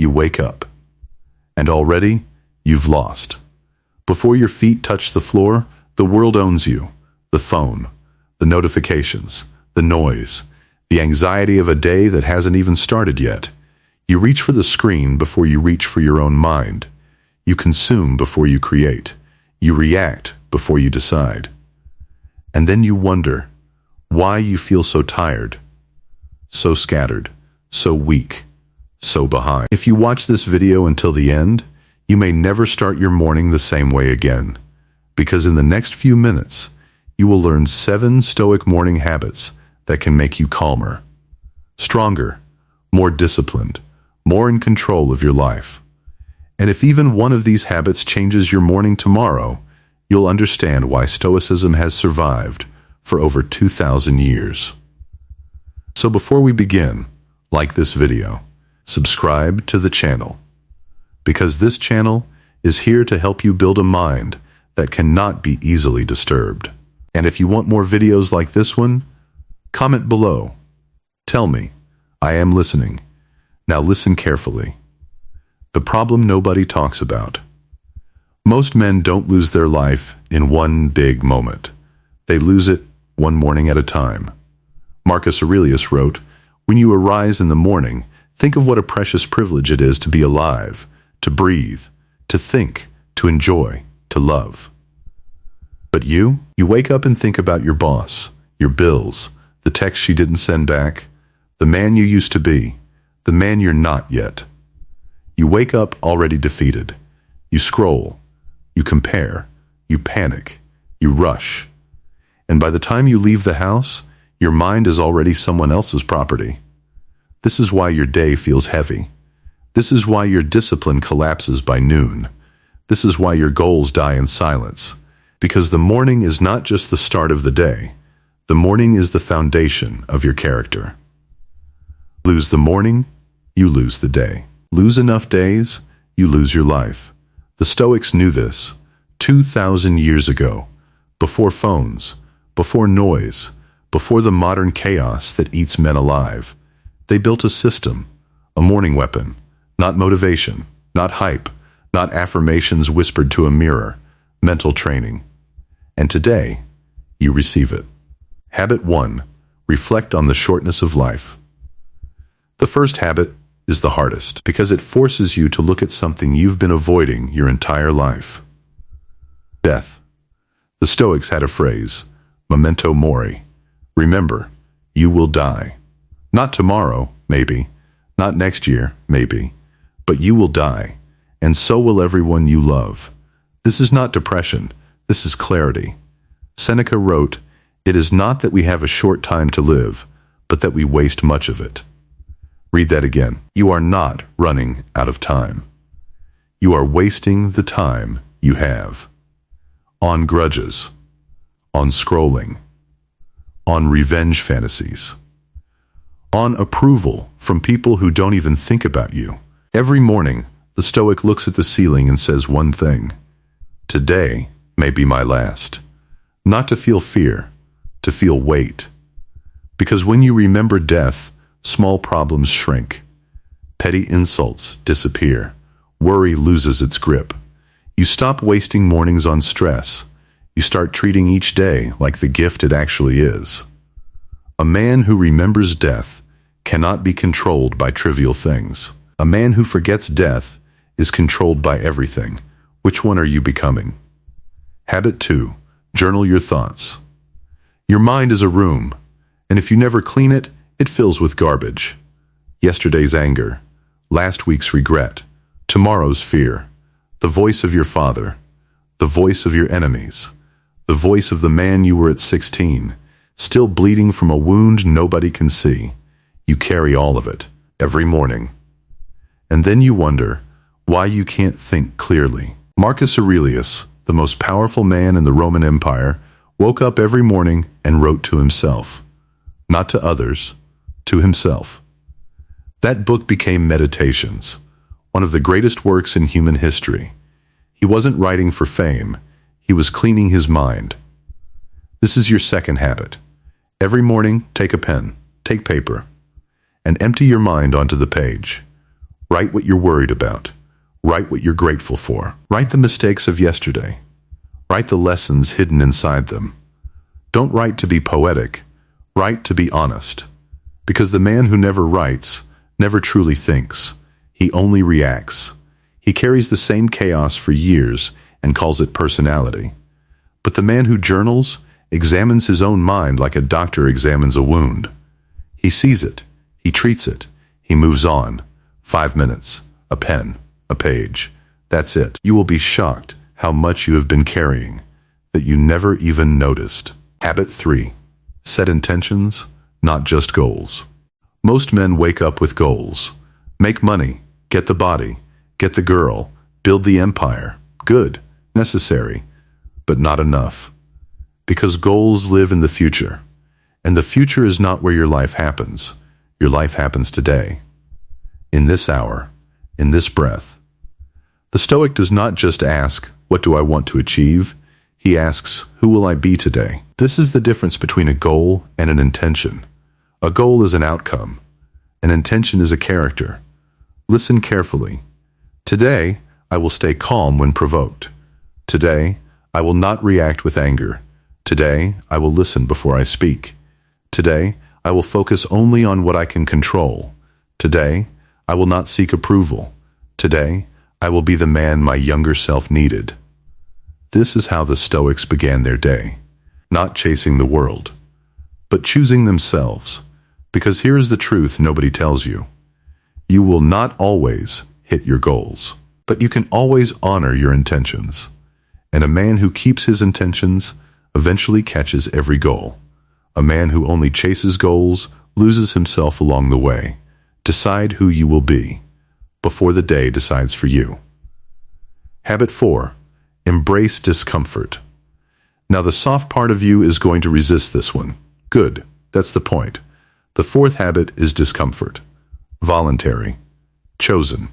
you wake up. And already, you've lost. Before your feet touch the floor, the world owns you. The phone, the notifications, the noise, the anxiety of a day that hasn't even started yet. You reach for the screen before you reach for your own mind. You consume before you create. You react before you decide. And then you wonder why you feel so tired, so scattered, so weak, so behind. If you watch this video until the end, you may never start your morning the same way again, because in the next few minutes, you will learn 7 Stoic morning habits that can make you calmer, stronger, more disciplined, more in control of your life. And if even one of these habits changes your morning tomorrow, you'll understand why Stoicism has survived for over 2,000 years. So before we begin, like this video, subscribe to the channel, because this channel is here to help you build a mind that cannot be easily disturbed. And if you want more videos like this one, comment below. Tell me, I am listening. Now listen carefully. The problem nobody talks about. Most men don't lose their life in one big moment. They lose it one morning at a time. Marcus Aurelius wrote, "When you arise in the morning, think of what a precious privilege it is to be alive, to breathe, to think, to enjoy, to love." But you wake up and think about your boss, your bills, the text she didn't send back, the man you used to be, the man you're not yet. You wake up already defeated. You scroll, you compare, you panic, you rush. And by the time you leave the house, your mind is already someone else's property. This is why your day feels heavy. This is why your discipline collapses by noon. This is why your goals die in silence. Because the morning is not just the start of the day. The morning is the foundation of your character. Lose the morning, you lose the day. Lose enough days, you lose your life. The Stoics knew this 2,000 years ago, before phones, before noise, before the modern chaos that eats men alive. They built a system, a morning weapon, not motivation, not hype, not affirmations whispered to a mirror, mental training. And today, you receive it. Habit 1. Reflect on the shortness of life. The first habit is the hardest, because it forces you to look at something you've been avoiding your entire life. Death. The Stoics had a phrase, memento mori. Remember, you will die. Not tomorrow, maybe. Not next year, maybe. But you will die, and so will everyone you love. This is not depression. This is clarity. Seneca wrote, "It is not that we have a short time to live, but that we waste much of it." Read that again. You are not running out of time. You are wasting the time you have. On grudges, on scrolling, on revenge fantasies, on approval from people who don't even think about you. Every morning, the Stoic looks at the ceiling and says one thing: today may be my last. Not to feel fear, to feel weight. Because when you remember death, small problems shrink. Petty insults disappear. Worry loses its grip. You stop wasting mornings on stress. You start treating each day like the gift it actually is. A man who remembers death cannot be controlled by trivial things. A man who forgets death is controlled by everything. Which one are you becoming? Habit 2. Journal your thoughts. Your mind is a room, and if you never clean it, it fills with garbage. Yesterday's anger, last week's regret, tomorrow's fear, the voice of your father, the voice of your enemies, the voice of the man you were at 16, still bleeding from a wound nobody can see. You carry all of it, every morning. And then you wonder why you can't think clearly. Marcus Aurelius, the most powerful man in the Roman Empire, woke up every morning and wrote to himself. Not to others, to himself. That book became Meditations, one of the greatest works in human history. He wasn't writing for fame, he was cleaning his mind. This is your second habit. Every morning, take a pen, take paper, and empty your mind onto the page. Write what you're worried about. Write what you're grateful for. Write the mistakes of yesterday. Write the lessons hidden inside them. Don't write to be poetic. Write to be honest. Because the man who never writes never truly thinks. He only reacts. He carries the same chaos for years and calls it personality. But the man who journals examines his own mind like a doctor examines a wound. He sees it. He treats it. He moves on. 5 minutes. A pen. A page. That's it. You will be shocked how much you have been carrying that you never even noticed. Habit 3. Set intentions, not just goals. Most men wake up with goals. Make money. Get the body. Get the girl. Build the empire. Good. Necessary. But not enough. Because goals live in the future. And the future is not where your life happens. Your life happens today. In this hour. In this breath. The Stoic does not just ask, what do I want to achieve? He asks, who will I be today? This is the difference between a goal and an intention. A goal is an outcome. An intention is a character. Listen carefully. Today, I will stay calm when provoked. Today, I will not react with anger. Today, I will listen before I speak. Today, I will focus only on what I can control. Today, I will not seek approval. Today, I will be the man my younger self needed. This is how the Stoics began their day. Not chasing the world, but choosing themselves. Because here is the truth nobody tells you. You will not always hit your goals, but you can always honor your intentions. And a man who keeps his intentions eventually catches every goal. A man who only chases goals loses himself along the way. Decide who you will be before the day decides for you. Habit 4. Embrace discomfort. Now the soft part of you is going to resist this one. Good. That's the point. The fourth habit is discomfort. Voluntary. Chosen.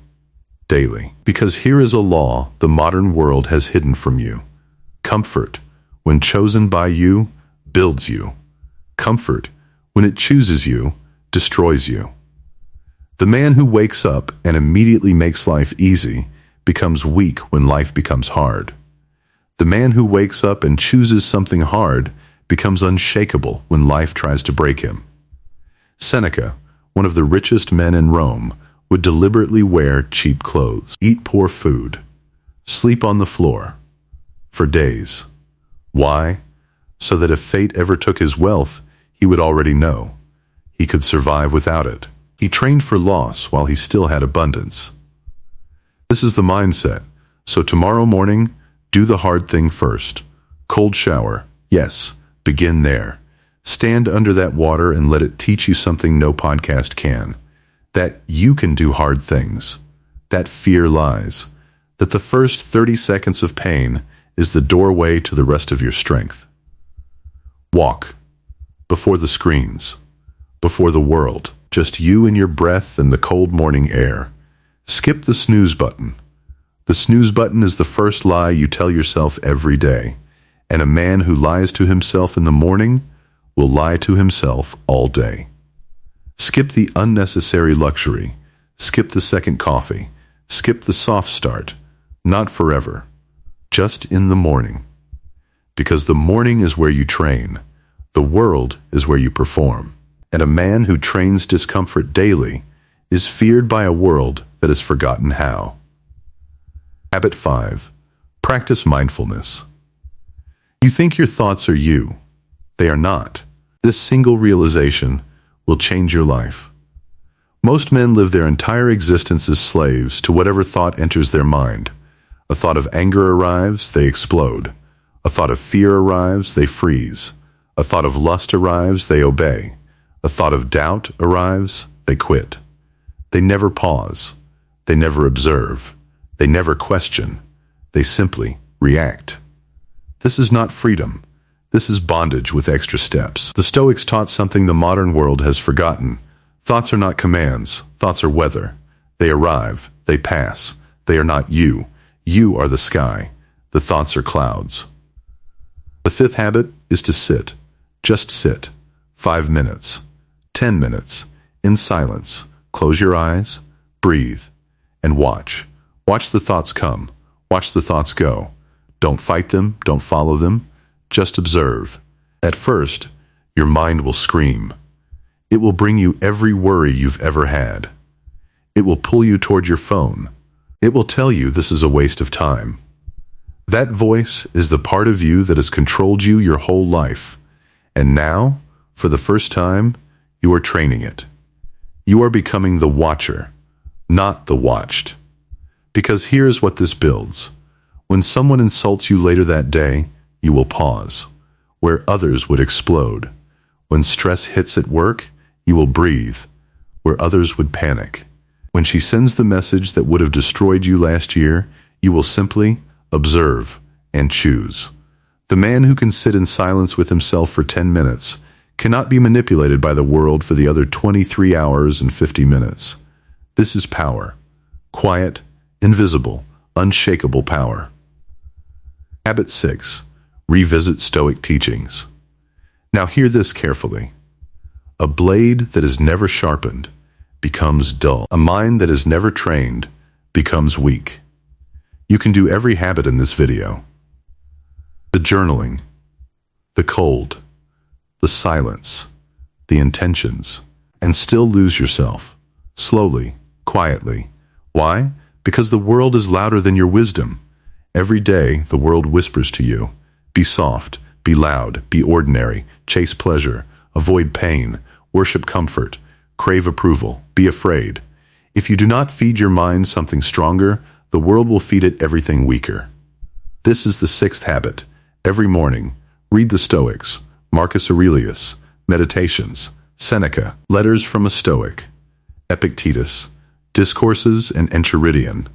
Daily. Because here is a law the modern world has hidden from you. Comfort, when chosen by you, builds you. Comfort, when it chooses you, destroys you. The man who wakes up and immediately makes life easy becomes weak when life becomes hard. The man who wakes up and chooses something hard becomes unshakable when life tries to break him. Seneca, one of the richest men in Rome, would deliberately wear cheap clothes, eat poor food, sleep on the floor, for days. Why? So that if fate ever took his wealth, he would already know. He could survive without it. He trained for loss while he still had abundance. This is the mindset. So tomorrow morning, do the hard thing first. Cold shower. Yes, begin there. Stand under that water and let it teach you something no podcast can. That you can do hard things. That fear lies. That the first 30 seconds of pain is the doorway to the rest of your strength. Walk. Before the screens. Before the world. Just you and your breath and the cold morning air. Skip the snooze button. The snooze button is the first lie you tell yourself every day. And a man who lies to himself in the morning will lie to himself all day. Skip the unnecessary luxury. Skip the second coffee. Skip the soft start. Not forever. Just in the morning. Because the morning is where you train. The world is where you perform. And a man who trains discomfort daily is feared by a world that has forgotten how. Habit 5. Practice mindfulness. You think your thoughts are you. They are not. This single realization will change your life. Most men live their entire existence as slaves to whatever thought enters their mind. A thought of anger arrives, they explode. A thought of fear arrives, they freeze. A thought of lust arrives, they obey. A thought of doubt arrives, they quit. They never pause. They never observe. They never question. They simply react. This is not freedom. This is bondage with extra steps. The Stoics taught something the modern world has forgotten. Thoughts are not commands. Thoughts are weather. They arrive. They pass. They are not you. You are the sky. The thoughts are clouds. The fifth habit is to sit. Just sit. 5 minutes. 10 minutes. In silence. Close your eyes. Breathe. and watch. Watch the thoughts come. Watch the thoughts go. Don't fight them, don't follow them. Just observe. At first, your mind will scream. It will bring you every worry you've ever had. It will pull you toward your phone. It will tell you this is a waste of time. That voice is the part of you that has controlled you your whole life. And now, for the first time, you are training it. You are becoming the watcher, not the watched. Because here's what this builds. When someone insults you later that day, you will pause, where others would explode. When stress hits at work, you will breathe, where others would panic. When she sends the message that would have destroyed you last year, you will simply observe and choose. The man who can sit in silence with himself for 10 minutes cannot be manipulated by the world for the other 23 hours and 50 minutes. This is power. Quiet, invisible, unshakable power. Habit 6. Revisit Stoic teachings. Now hear this carefully. A blade that is never sharpened becomes dull. A mind that is never trained becomes weak. You can do every habit in this video. The journaling, the cold, the silence, the intentions, and still lose yourself. Slowly, quietly. Why? Because the world is louder than your wisdom. Every day, the world whispers to you, be soft, be loud, be ordinary, chase pleasure, avoid pain, worship comfort, crave approval, be afraid. If you do not feed your mind something stronger, the world will feed it everything weaker. This is the 6th habit. Every morning, read the Stoics, Marcus Aurelius, Meditations, Seneca, Letters from a Stoic, Epictetus, Discourses, and Enchiridion.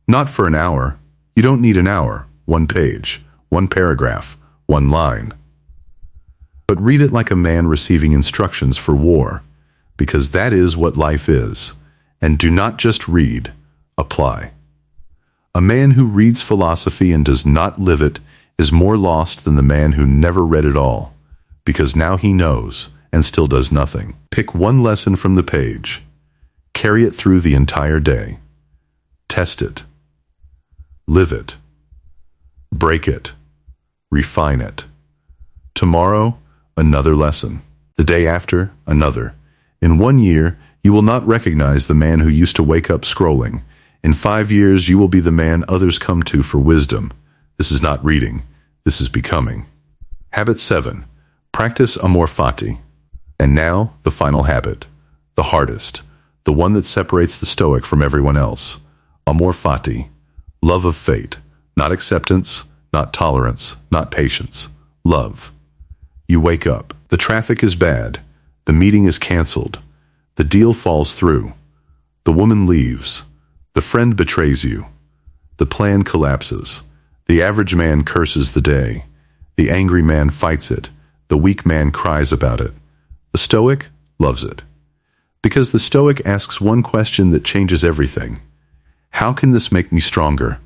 Not for an hour. You don't need an hour, 1 page, 1 paragraph, 1 line. But read it like a man receiving instructions for war, because that is what life is. And do not just read, apply. A man who reads philosophy and does not live it is more lost than the man who never read it all, because now he knows and still does nothing. Pick one lesson from the page. Carry it through the entire day. Test it. Live it. Break it. Refine it. Tomorrow, another lesson. The day after, another. In 1 year, you will not recognize the man who used to wake up scrolling. In 5 years, you will be the man others come to for wisdom. This is not reading. This is becoming. Habit 7. Practice amor fati. And now, the final habit. The hardest. The one that separates the Stoic from everyone else. Amor fati. Love of fate. Not acceptance, not tolerance, not patience. Love. You wake up. The traffic is bad. The meeting is canceled. The deal falls through. The woman leaves. The friend betrays you. The plan collapses. The average man curses the day. The angry man fights it. The weak man cries about it. The Stoic loves it. Because the Stoic asks one question that changes everything. How can this make me stronger?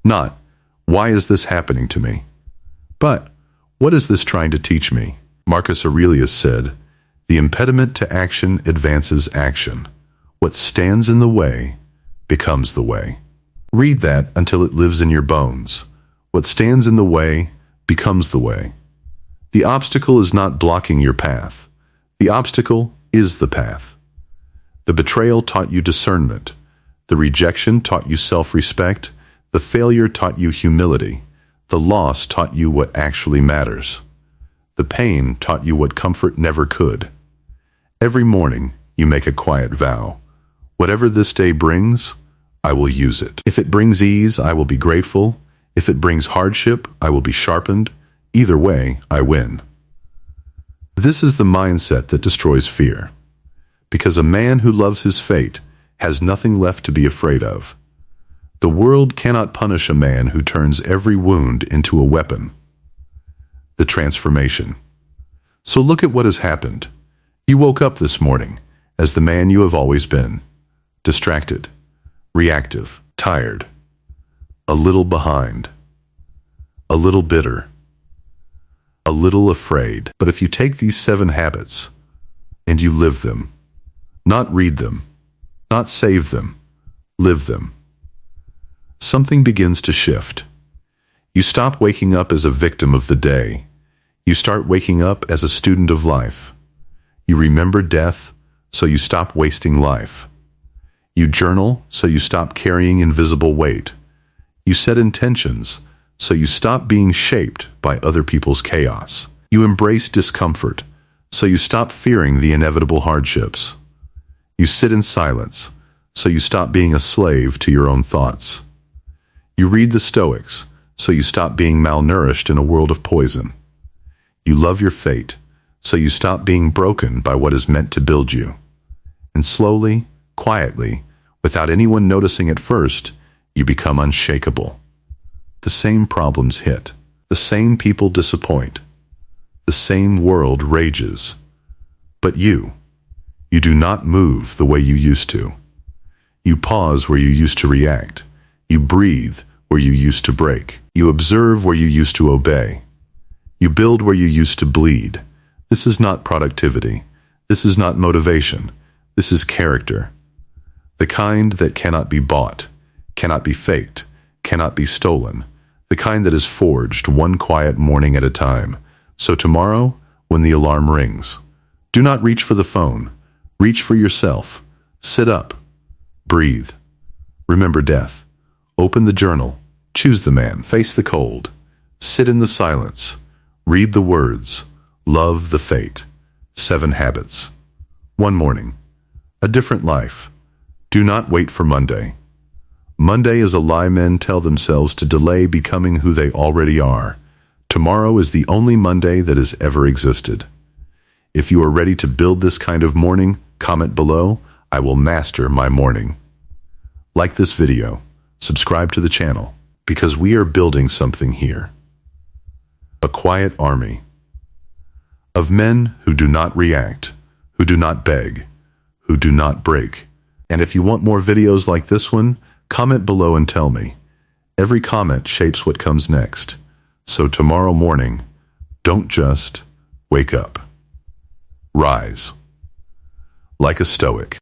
Not, why is this happening to me? But, what is this trying to teach me? Marcus Aurelius said, the impediment to action advances action. What stands in the way becomes the way. Read that until it lives in your bones. What stands in the way becomes the way. The obstacle is not blocking your path. The obstacle is the path. The betrayal taught you discernment. The rejection taught you self-respect. The failure taught you humility. The loss taught you what actually matters. The pain taught you what comfort never could. Every morning, you make a quiet vow. Whatever this day brings, I will use it. If it brings ease, I will be grateful. If it brings hardship, I will be sharpened. Either way, I win. This is the mindset that destroys fear. Because a man who loves his fate has nothing left to be afraid of. The world cannot punish a man who turns every wound into a weapon. The transformation. So look at what has happened. You woke up this morning as the man you have always been. Distracted, reactive, tired, a little behind, a little bitter, a little afraid. But if you take these 7 habits and you live them, not read them, not save them, Live them. Something begins to shift. You stop waking up as a victim of the day. You start waking up as a student of life. You remember death, so you stop wasting life. You journal, so you stop carrying invisible weight. You set intentions, so you stop being shaped by other people's chaos. You embrace discomfort, so you stop fearing the inevitable hardships. You sit in silence, so you stop being a slave to your own thoughts. You read the Stoics, so you stop being malnourished in a world of poison. You love your fate, so you stop being broken by what is meant to build you. And slowly, quietly, without anyone noticing at first, you become unshakable. The same problems hit. The same people disappoint. The same world rages. But you do not move the way you used to. You pause where you used to react. You breathe where you used to break. You observe where you used to obey. You build where you used to bleed. This is not productivity. This is not motivation. This is character. The kind that cannot be bought, cannot be faked, cannot be stolen. The kind that is forged one quiet morning at a time. So tomorrow, when the alarm rings, do not reach for the phone. Reach for yourself. Sit up. Breathe. Remember death. Open the journal. Choose the man. Face the cold. Sit in the silence. Read the words. Love the fate. 7 habits. One morning. A different life. Do not wait for Monday. Monday is a lie men tell themselves to delay becoming who they already are. Tomorrow is the only Monday that has ever existed. If you are ready to build this kind of morning, comment below. I will master my morning. Like this video. Subscribe to the channel, because we are building something here. A quiet army of men who do not react, who do not beg, who do not break. And if you want more videos like this one, comment below and tell me. Every comment shapes what comes next. So tomorrow morning, don't just wake up. Rise. Like a Stoic.